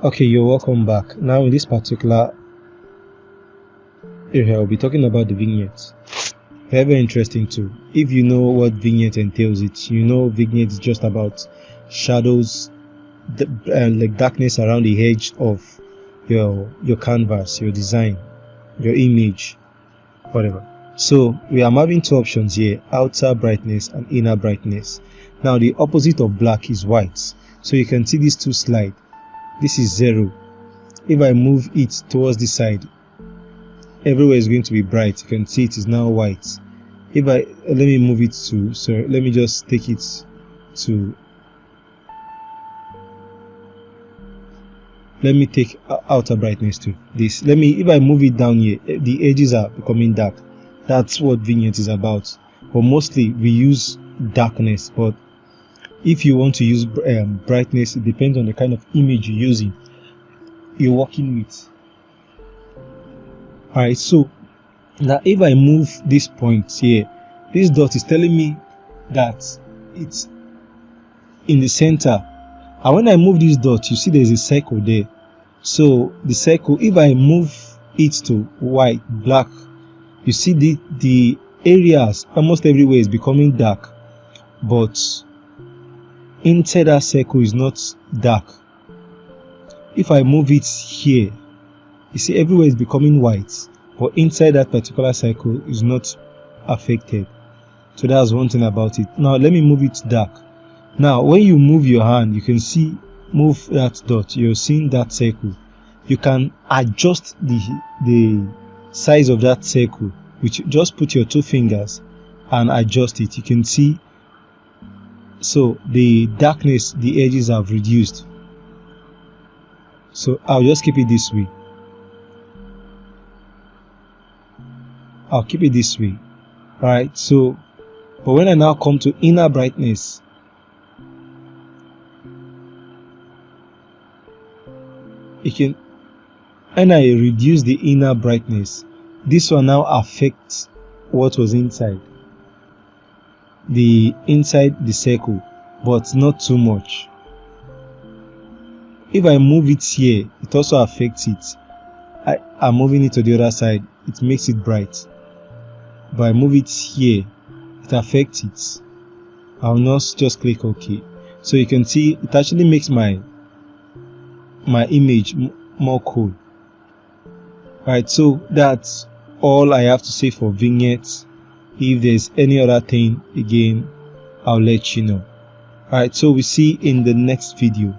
Okay, you're welcome back. Now in this particular area, I'll be talking about the vignette. Very interesting too. If you know what vignette entails, vignette is just about shadows, like darkness around the edge of your canvas, your design, your image, whatever. So we are having two options here: outer brightness and inner brightness. Now the opposite of black is white. So you can see these two slide. This is 0. If I move it towards this side, everywhere is going to be bright. You can see it is now white. If I let me move it to, sorry, let me just take it to, let me take outer brightness to this. If I move it down here, the edges are becoming dark. That's what vignette is about. But mostly we use darkness. But if you want to use brightness, it depends on the kind of image you're working with. Alright, so now if I move this point here, this dot is telling me that it's in the center. And when I move this dot, you see there's a circle there. So the circle, if I move it to white, black, you see the areas almost everywhere is becoming dark. But inside that circle is not dark. If I move it here, you see everywhere is becoming white, but inside that particular circle is not affected. So that's one thing about it. Now let me move it dark. Now when you move your hand, you can see, move that dot, you're seeing that circle. You can adjust the size of that circle, which just put your 2 fingers and adjust it. You can see, so the darkness, the edges have reduced. So I'll just keep it this way. I'll keep it this way. Alright, so but when I now come to inner brightness, when I reduce the inner brightness, this one now affects what was inside the circle, but not too much. If I move it here, it also affects it. I'm moving it to the other side, it makes it bright. But I move it here, it affects it. I'll not just click OK. So you can see it actually makes my image more cool. Alright, so that's all I have to say for vignettes. If there's any other thing, again, I'll let you know. Alright, so we see in the next video.